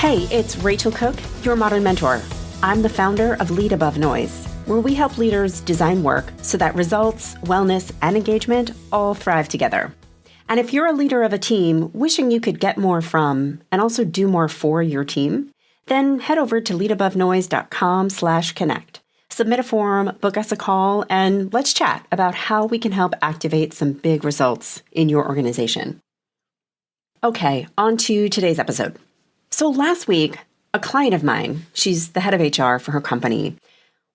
Hey, it's Rachel Cooke, your modern mentor. I'm the founder of Lead Above Noise, where we help leaders design work so that results, wellness, and engagement all thrive together. And if you're a leader of a team wishing you could get more from and also do more for your team, then head over to leadabovenoise.com/connect. Submit a form, book us a call, and let's chat about how we can help activate some big results in your organization. Okay, on to today's episode. So last week, a client of mine, she's the head of HR for her company,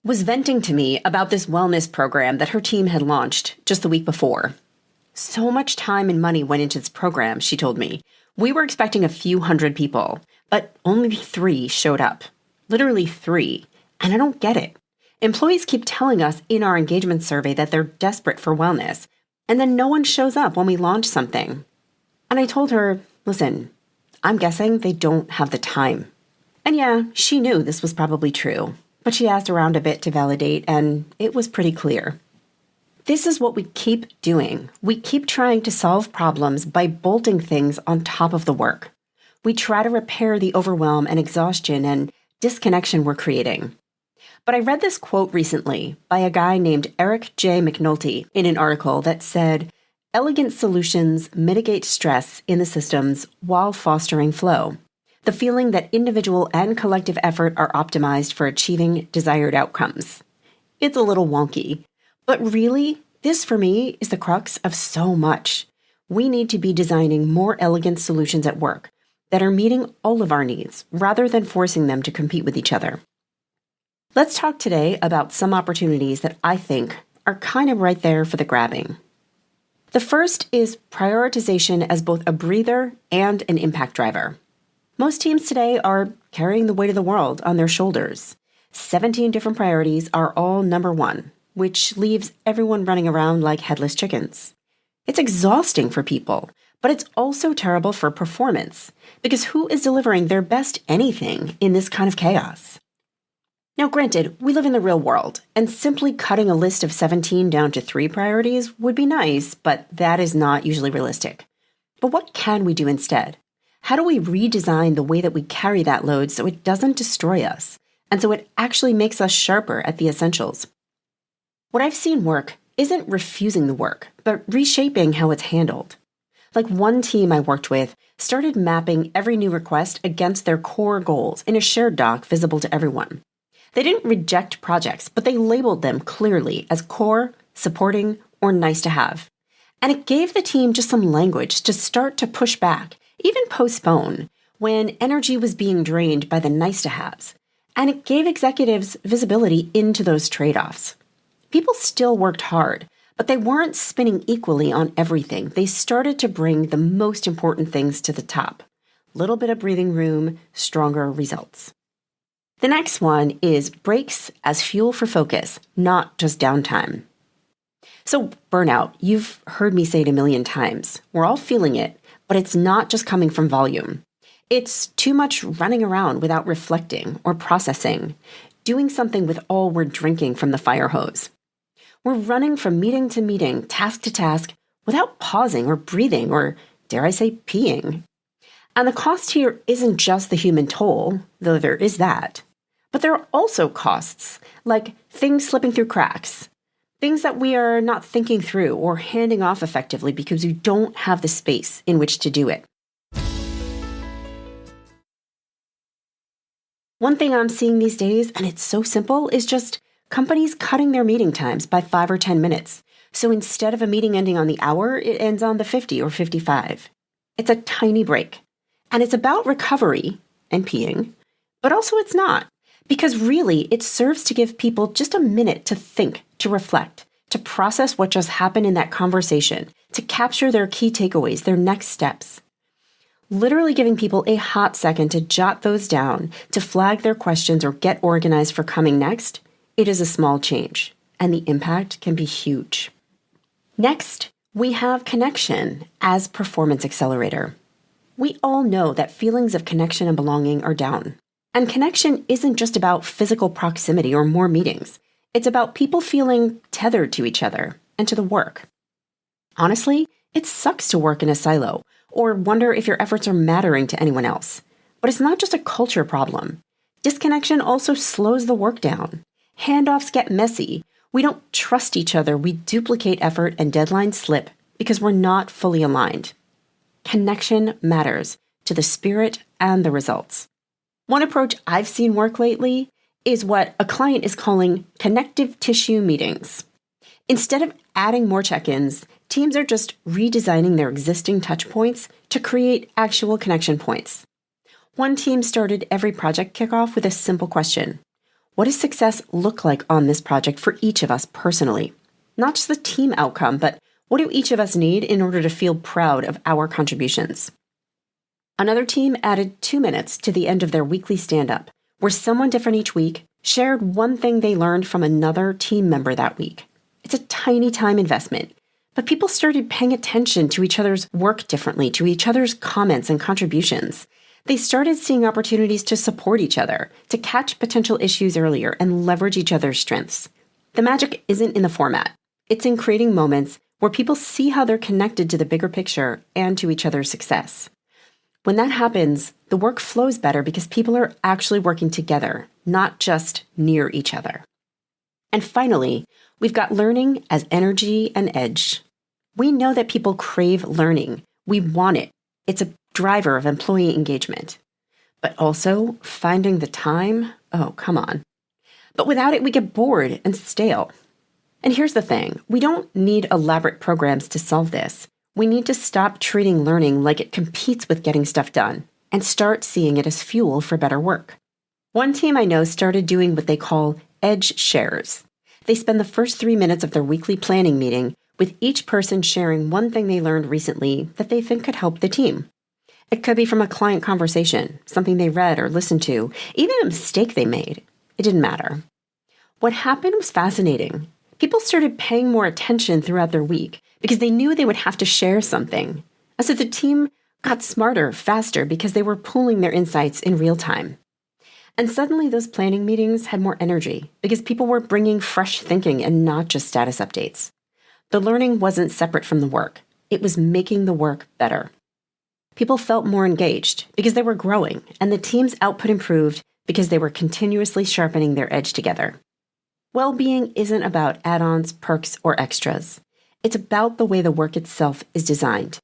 was venting to me about this wellness program that her team had launched just the week before. So much time and money went into this program, she told me. We were expecting a few hundred people, but only 3 showed up. Literally 3. And I don't get it. Employees keep telling us in our engagement survey that they're desperate for wellness, and then no one shows up when we launch something. And I told her, listen, I'm guessing they don't have the time. And yeah, she knew this was probably true, but she asked around a bit to validate, and it was pretty clear. This is what we keep doing. We keep trying to solve problems by bolting things on top of the work. We try to repair the overwhelm and exhaustion and disconnection we're creating. But I read this quote recently by a guy named Eric J. McNulty in an article that said, "Elegant solutions mitigate stress in the systems while fostering flow. The feeling that individual and collective effort are optimized for achieving desired outcomes." It's a little wonky, but really, this for me is the crux of so much. We need to be designing more elegant solutions at work that are meeting all of our needs rather than forcing them to compete with each other. Let's talk today about some opportunities that I think are kind of right there for the grabbing. The first is prioritization as both a breather and an impact driver. Most teams today are carrying the weight of the world on their shoulders. 17 different priorities are all number one, which leaves everyone running around like headless chickens. It's exhausting for people, but it's also terrible for performance, because who is delivering their best anything in this kind of chaos? Now, granted, we live in the real world, and simply cutting a list of 17 down to 3 priorities would be nice, but that is not usually realistic. But what can we do instead? How do we redesign the way that we carry that load so it doesn't destroy us, and so it actually makes us sharper at the essentials? What I've seen work isn't refusing the work, but reshaping how it's handled. Like one team I worked with started mapping every new request against their core goals in a shared doc visible to everyone. They didn't reject projects, but they labeled them clearly as core, supporting, or nice to have. And it gave the team just some language to start to push back, even postpone, when energy was being drained by the nice to haves. And it gave executives visibility into those trade-offs. People still worked hard, but they weren't spinning equally on everything. They started to bring the most important things to the top. Little bit of breathing room, stronger results. The next one is breaks as fuel for focus, not just downtime. So burnout, you've heard me say it a million times. We're all feeling it, but it's not just coming from volume. It's too much running around without reflecting or processing, doing something with all we're drinking from the fire hose. We're running from meeting to meeting, task to task, without pausing or breathing or, dare I say, peeing. And the cost here isn't just the human toll, though there is that. But there are also costs, like things slipping through cracks, things that we are not thinking through or handing off effectively because we don't have the space in which to do it. One thing I'm seeing these days, and it's so simple, is just companies cutting their meeting times by 5 or 10 minutes. So instead of a meeting ending on the hour, it ends on the 50 or 55. It's a tiny break. And it's about recovery and peeing, but also it's not. Because really, it serves to give people just a minute to think, to reflect, to process what just happened in that conversation, to capture their key takeaways, their next steps. Literally giving people a hot second to jot those down, to flag their questions or get organized for coming next, it is a small change, and the impact can be huge. Next, we have connection as performance accelerator. We all know that feelings of connection and belonging are down. And connection isn't just about physical proximity or more meetings. It's about people feeling tethered to each other and to the work. Honestly, it sucks to work in a silo or wonder if your efforts are mattering to anyone else. But it's not just a culture problem. Disconnection also slows the work down. Handoffs get messy. We don't trust each other. We duplicate effort and deadlines slip because we're not fully aligned. Connection matters to the spirit and the results. One approach I've seen work lately is what a client is calling connective tissue meetings. Instead of adding more check-ins, teams are just redesigning their existing touch points to create actual connection points. One team started every project kickoff with a simple question. What does success look like on this project for each of us personally? Not just the team outcome, but what do each of us need in order to feel proud of our contributions? Another team added 2 minutes to the end of their weekly stand-up, where someone different each week shared one thing they learned from another team member that week. It's a tiny time investment, but people started paying attention to each other's work differently, to each other's comments and contributions. They started seeing opportunities to support each other, to catch potential issues earlier and leverage each other's strengths. The magic isn't in the format. It's in creating moments where people see how they're connected to the bigger picture and to each other's success. When that happens, the work flows better because people are actually working together, not just near each other. And finally, we've got learning as energy and edge. We know that people crave learning. We want it. It's a driver of employee engagement. But also, finding the time, oh, come on. But without it, we get bored and stale. And here's the thing, we don't need elaborate programs to solve this. We need to stop treating learning like it competes with getting stuff done and start seeing it as fuel for better work. One team I know started doing what they call edge shares. They spend the first 3 minutes of their weekly planning meeting with each person sharing one thing they learned recently that they think could help the team. It could be from a client conversation, something they read or listened to, even a mistake they made. It didn't matter. What happened was fascinating. People started paying more attention throughout their week because they knew they would have to share something. And so the team got smarter, faster, because they were pooling their insights in real time. And suddenly those planning meetings had more energy because people were bringing fresh thinking and not just status updates. The learning wasn't separate from the work. It was making the work better. People felt more engaged because they were growing, and the team's output improved because they were continuously sharpening their edge together. Well-being isn't about add-ons, perks, or extras. It's about the way the work itself is designed.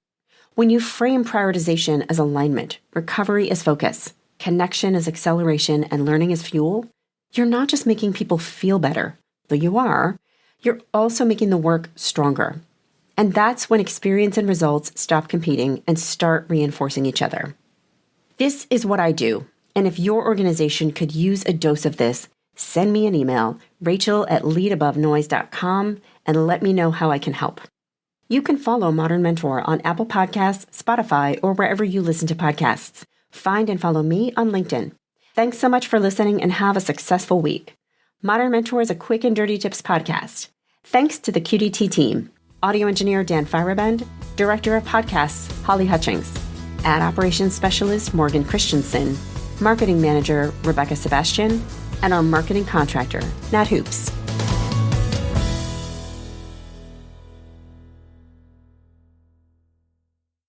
When you frame prioritization as alignment, recovery as focus, connection as acceleration, and learning as fuel, you're not just making people feel better, though you are, you're also making the work stronger. And that's when experience and results stop competing and start reinforcing each other. This is what I do, and if your organization could use a dose of this, send me an email, rachel@leadabovenoise.com, and let me know how I can help. You can follow Modern Mentor on Apple Podcasts, Spotify, or wherever you listen to podcasts. Find and follow me on LinkedIn. Thanks so much for listening and have a successful week. Modern Mentor is a quick and dirty tips podcast. Thanks to the QDT team, audio engineer Dan Feierabend, director of podcasts Holly Hutchings, ad operations specialist Morgan Christensen, marketing manager Rebecca Sebastian, and our marketing contractor, Nat Hoops.